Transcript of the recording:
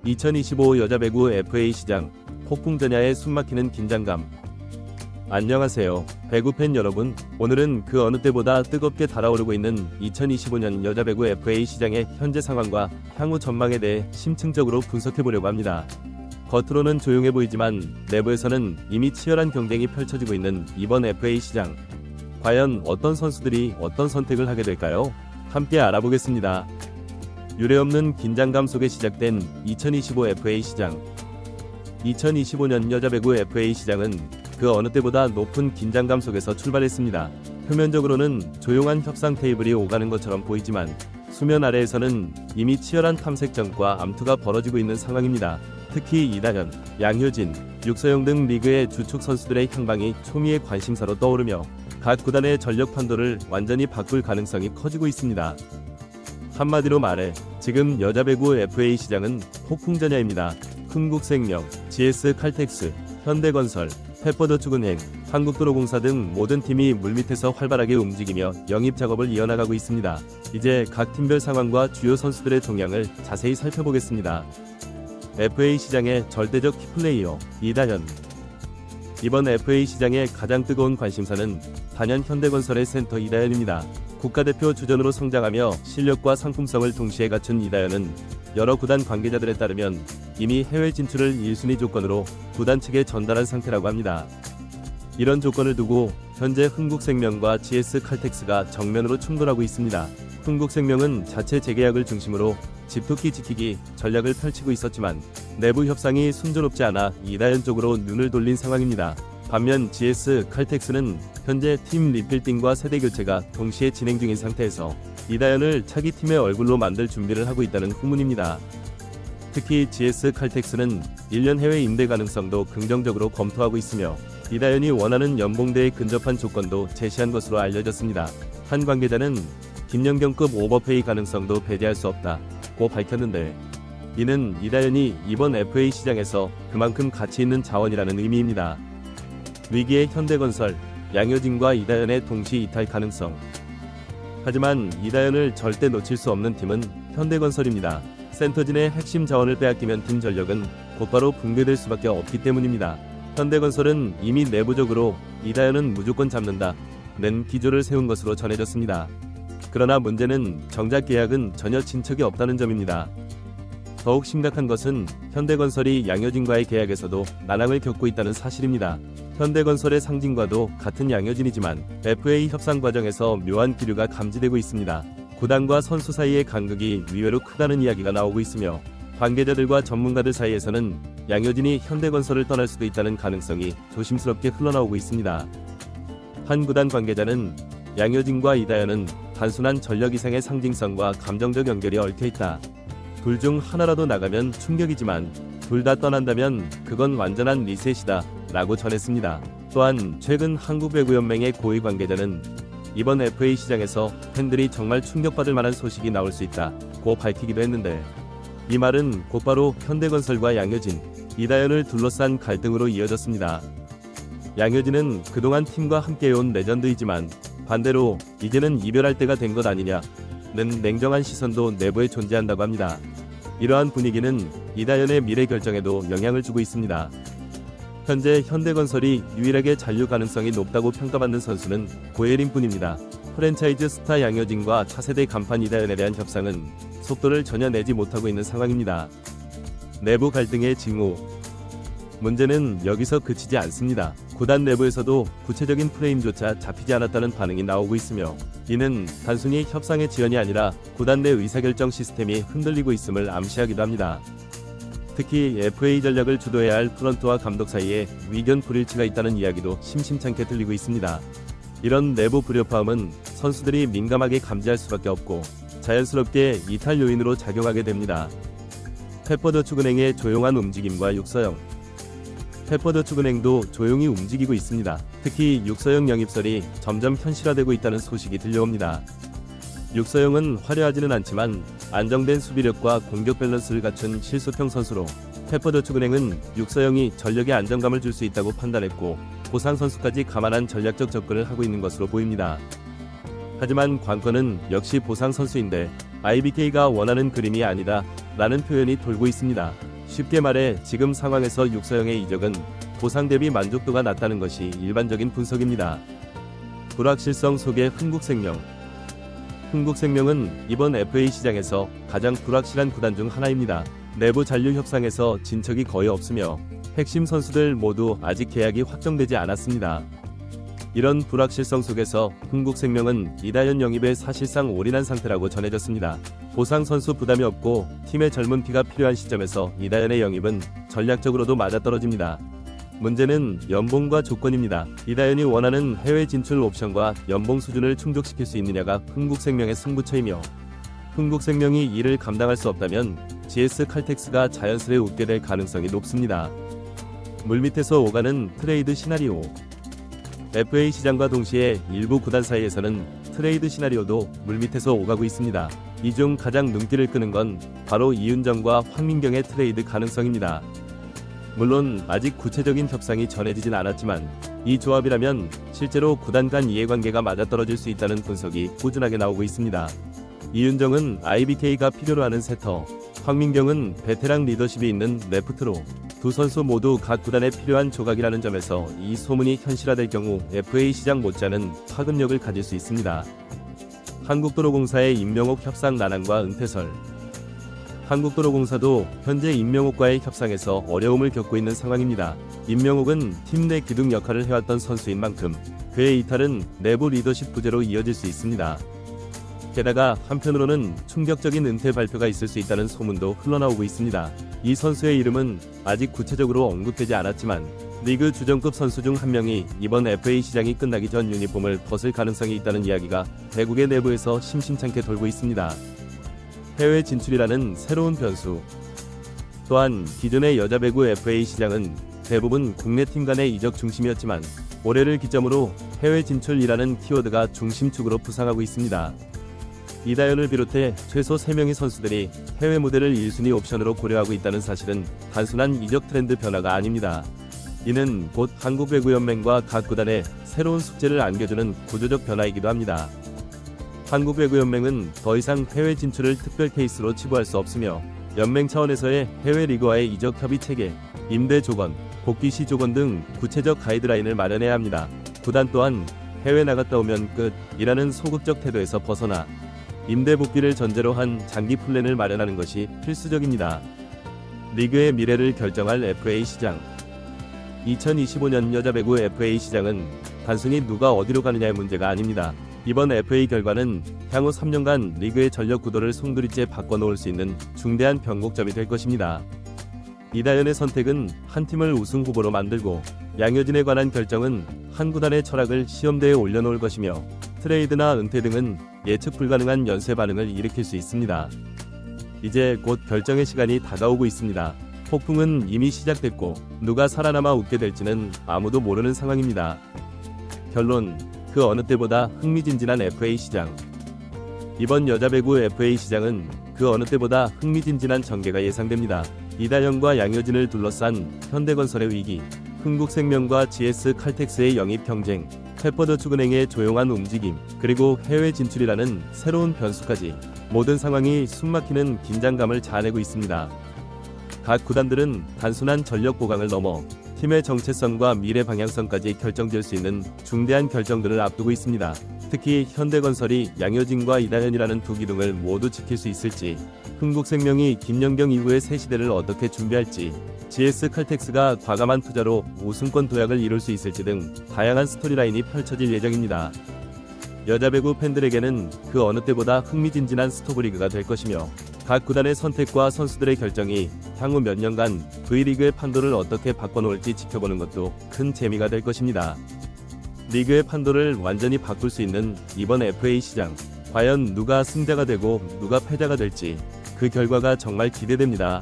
2025 여자배구 FA 시장, 폭풍전야에 숨막히는 긴장감. 안녕하세요, 배구팬 여러분. 오늘은 그 어느 때보다 뜨겁게 달아오르고 있는 2025년 여자배구 FA 시장의 현재 상황과 향후 전망에 대해 심층적으로 분석해보려고 합니다. 겉으로는 조용해 보이지만 내부에서는 이미 치열한 경쟁이 펼쳐지고 있는 이번 FA 시장. 과연 어떤 선수들이 어떤 선택을 하게 될까요? 함께 알아보겠습니다. 유례없는 긴장감 속에 시작된 2025 FA 시장. 2025년 여자배구 FA 시장은 그 어느 때보다 높은 긴장감 속에서 출발했습니다. 표면적으로는 조용한 협상 테이블이 오가는 것처럼 보이지만 수면 아래에서는 이미 치열한 탐색전과 암투가 벌어지고 있는 상황입니다. 특히 이다현, 양효진, 육서영 등 리그의 주축 선수들의 향방이 초미의 관심사로 떠오르며 각 구단의 전력 판도를 완전히 바꿀 가능성이 커지고 있습니다. 한마디로 말해 지금 여자배구 FA 시장은 폭풍전야입니다. 흥국생명, GS칼텍스, 현대건설, 페퍼저축은행, 한국도로공사 등 모든 팀이 물밑에서 활발하게 움직이며 영입 작업을 이어나가고 있습니다. 이제 각 팀별 상황과 주요 선수들의 동향을 자세히 살펴보겠습니다. FA 시장의 절대적 키플레이어 이다현. 이번 FA 시장의 가장 뜨거운 관심사는 단연 현대건설의 센터 이다현입니다. 국가대표 주전으로 성장하며 실력과 상품성을 동시에 갖춘 이다현은 여러 구단 관계자들에 따르면 이미 해외 진출을 1순위 조건으로 구단 측에 전달한 상태라고 합니다. 이런 조건을 두고 현재 흥국생명과 GS칼텍스가 정면으로 충돌하고 있습니다. 흥국생명은 자체 재계약을 중심으로 집토끼 지키기 전략을 펼치고 있었지만 내부 협상이 순조롭지 않아 이다현 쪽으로 눈을 돌린 상황입니다. 반면 GS칼텍스는 현재 팀 리필딩과 세대 교체가 동시에 진행 중인 상태에서 이다현을 차기 팀의 얼굴로 만들 준비를 하고 있다는 후문입니다. 특히 GS칼텍스는 1년 해외 임대 가능성도 긍정적으로 검토하고 있으며 이다현이 원하는 연봉대에 근접한 조건도 제시한 것으로 알려졌습니다. 한 관계자는 김연경급 오버페이 가능성도 배제할 수 없다고 밝혔는데 이는 이다현이 이번 FA 시장에서 그만큼 가치 있는 자원이라는 의미입니다. 위기의 현대건설, 양효진과 이다현의 동시 이탈 가능성. 하지만 이다현을 절대 놓칠 수 없는 팀은 현대건설입니다. 센터진의 핵심 자원을 빼앗기면 팀 전력은 곧바로 붕괴될 수밖에 없기 때문입니다. 현대건설은 이미 내부적으로 이다현은 무조건 잡는다는 기조를 세운 것으로 전해졌습니다. 그러나 문제는 정작 계약은 전혀 진척이 없다는 점입니다. 더욱 심각한 것은 현대건설이 양효진과의 계약에서도 난항을 겪고 있다는 사실입니다. 현대건설의 상징과도 같은 양효진이지만 FA 협상 과정에서 묘한 기류가 감지되고 있습니다. 구단과 선수 사이의 간극이 의외로 크다는 이야기가 나오고 있으며 관계자들과 전문가들 사이에서는 양효진이 현대건설을 떠날 수도 있다는 가능성이 조심스럽게 흘러나오고 있습니다. 한 구단 관계자는 양효진과 이다현은 단순한 전력 이상의 상징성과 감정적 연결이 얽혀있다. 둘 중 하나라도 나가면 충격이지만 둘 다 떠난다면 그건 완전한 리셋이다 라고 전했습니다. 또한 최근 한국배구연맹의 고위 관계자는 이번 FA 시장에서 팬들이 정말 충격받을 만한 소식이 나올 수 있다고 밝히기도 했는데 이 말은 곧바로 현대건설과 양효진, 이다현을 둘러싼 갈등으로 이어졌습니다. 양효진은 그동안 팀과 함께해온 레전드이지만 반대로 이제는 이별할 때가 된 것 아니냐는 냉정한 시선도 내부에 존재한다고 합니다. 이러한 분위기는 이다현의 미래 결정에도 영향을 주고 있습니다. 현재 현대건설이 유일하게 잔류 가능성이 높다고 평가받는 선수는 고예린뿐입니다. 프랜차이즈 스타 양효진과 차세대 간판 이다현에 대한 협상은 속도를 전혀 내지 못하고 있는 상황입니다. 내부 갈등의 징후. 문제는 여기서 그치지 않습니다. 구단 내부에서도 구체적인 프레임조차 잡히지 않았다는 반응이 나오고 있으며 이는 단순히 협상의 지연이 아니라 구단 내 의사결정 시스템이 흔들리고 있음을 암시하기도 합니다. 특히 FA 전략을 주도해야 할 프런트와 감독 사이에 위견 불일치가 있다는 이야기도 심심찮게 들리고 있습니다. 이런 내부 불협화음은 선수들이 민감하게 감지할 수밖에 없고 자연스럽게 이탈 요인으로 작용하게 됩니다. 페퍼저축은행의 조용한 움직임과 육서영. 페퍼저축은행도 조용히 움직이고 있습니다. 특히 육서영 영입설이 점점 현실화되고 있다는 소식이 들려옵니다. 육서영은 화려하지는 않지만 안정된 수비력과 공격 밸런스를 갖춘 실속형 선수로 페퍼저축은행은 육서영이 전력에 안정감을 줄 수 있다고 판단했고 보상 선수까지 감안한 전략적 접근을 하고 있는 것으로 보입니다. 하지만 관건은 역시 보상 선수인데 IBK가 원하는 그림이 아니다 라는 표현이 돌고 있습니다. 쉽게 말해 지금 상황에서 육서영의 이적은 보상 대비 만족도가 낮다는 것이 일반적인 분석입니다. 불확실성 속의 흥국생명. 흥국생명은 이번 FA 시장에서 가장 불확실한 구단 중 하나입니다. 내부 잔류 협상에서 진척이 거의 없으며 핵심 선수들 모두 아직 계약이 확정되지 않았습니다. 이런 불확실성 속에서 흥국생명은 이다현 영입에 사실상 올인한 상태라고 전해졌습니다. 보상 선수 부담이 없고 팀의 젊은 피가 필요한 시점에서 이다현의 영입은 전략적으로도 맞아떨어집니다. 문제는 연봉과 조건입니다. 이다현이 원하는 해외 진출 옵션과 연봉 수준을 충족시킬 수 있느냐가 흥국생명의 승부처이며, 흥국생명이 이를 감당할 수 없다면 GS 칼텍스가 자연스레 웃게 될 가능성이 높습니다. 물밑에서 오가는 트레이드 시나리오. FA 시장과 동시에 일부 구단 사이에서는 트레이드 시나리오도 물밑에서 오가고 있습니다. 이 중 가장 눈길을 끄는 건 바로 이윤정과 황민경의 트레이드 가능성입니다. 물론 아직 구체적인 협상이 전해지진 않았지만 이 조합이라면 실제로 구단 간 이해관계가 맞아떨어질 수 있다는 분석이 꾸준하게 나오고 있습니다. 이윤정은 IBK가 필요로 하는 세터, 황민경은 베테랑 리더십이 있는 레프트로, 두 선수 모두 각 구단에 필요한 조각이라는 점에서 이 소문이 현실화될 경우 FA 시장 못지않은 파급력을 가질 수 있습니다. 한국도로공사의 임명옥 협상 난항과 은퇴설. 한국도로공사도 현재 임명옥과의 협상에서 어려움을 겪고 있는 상황입니다. 임명옥은 팀 내 기둥 역할을 해왔던 선수인 만큼 그의 이탈은 내부 리더십 부재로 이어질 수 있습니다. 게다가 한편으로는 충격적인 은퇴 발표가 있을 수 있다는 소문도 흘러나오고 있습니다. 이 선수의 이름은 아직 구체적으로 언급되지 않았지만 리그 주전급 선수 중 한 명이 이번 FA 시장이 끝나기 전 유니폼을 벗을 가능성이 있다는 이야기가 배구계 내부에서 심심찮게 돌고 있습니다. 해외 진출이라는 새로운 변수. 또한 기존의 여자 배구 FA 시장은 대부분 국내 팀 간의 이적 중심이었지만 올해를 기점으로 해외 진출이라는 키워드가 중심축으로 부상하고 있습니다. 이다현을 비롯해 최소 3명의 선수들이 해외 무대를 1순위 옵션으로 고려하고 있다는 사실은 단순한 이적 트렌드 변화가 아닙니다. 이는 곧 한국배구연맹과 각 구단에 새로운 숙제를 안겨주는 구조적 변화이기도 합니다. 한국배구연맹은 더 이상 해외 진출을 특별 케이스로 치부할 수 없으며 연맹 차원에서의 해외 리그와의 이적 협의 체계, 임대 조건, 복귀 시 조건 등 구체적 가이드라인을 마련해야 합니다. 구단 또한 해외 나갔다 오면 끝이라는 소극적 태도에서 벗어나 임대 복귀를 전제로 한 장기 플랜을 마련하는 것이 필수적입니다. 리그의 미래를 결정할 FA 시장. 2025년 여자배구 FA 시장은 단순히 누가 어디로 가느냐의 문제가 아닙니다. 이번 FA 결과는 향후 3년간 리그의 전력 구도를 송두리째 바꿔놓을 수 있는 중대한 변곡점이 될 것입니다. 이다현의 선택은 한 팀을 우승 후보로 만들고, 양효진에 관한 결정은 한 구단의 철학을 시험대에 올려놓을 것이며, 트레이드나 은퇴 등은 예측 불가능한 연쇄 반응을 일으킬 수 있습니다. 이제 곧 결정의 시간이 다가오고 있습니다. 폭풍은 이미 시작됐고 누가 살아남아 웃게 될지는 아무도 모르는 상황입니다. 결론, 그 어느 때보다 흥미진진한 FA 시장. 이번 여자배구 FA 시장은 그 어느 때보다 흥미진진한 전개가 예상됩니다. 이다현과 양효진을 둘러싼 현대건설의 위기, 흥국생명과 GS 칼텍스의 영입 경쟁, 페퍼드축은행의 조용한 움직임, 그리고 해외 진출이라는 새로운 변수까지 모든 상황이 숨막히는 긴장감을 자아내고 있습니다. 각 구단들은 단순한 전력 보강을 넘어 팀의 정체성과 미래 방향성까지 결정될 수 있는 중대한 결정들을 앞두고 있습니다. 특히 현대건설이 양효진과 이다현이라는 두 기둥을 모두 지킬 수 있을지, 흥국생명이 김연경 이후의 새 시대를 어떻게 준비할지, GS 칼텍스가 과감한 투자로 우승권 도약을 이룰 수 있을지 등 다양한 스토리라인이 펼쳐질 예정입니다. 여자배구 팬들에게는 그 어느 때보다 흥미진진한 스토브리그가 될 것이며, 각 구단의 선택과 선수들의 결정이 향후 몇 년간 V리그의 판도를 어떻게 바꿔놓을지 지켜보는 것도 큰 재미가 될 것입니다. 리그의 판도를 완전히 바꿀 수 있는 이번 FA 시장, 과연 누가 승자가 되고 누가 패자가 될지 그 결과가 정말 기대됩니다.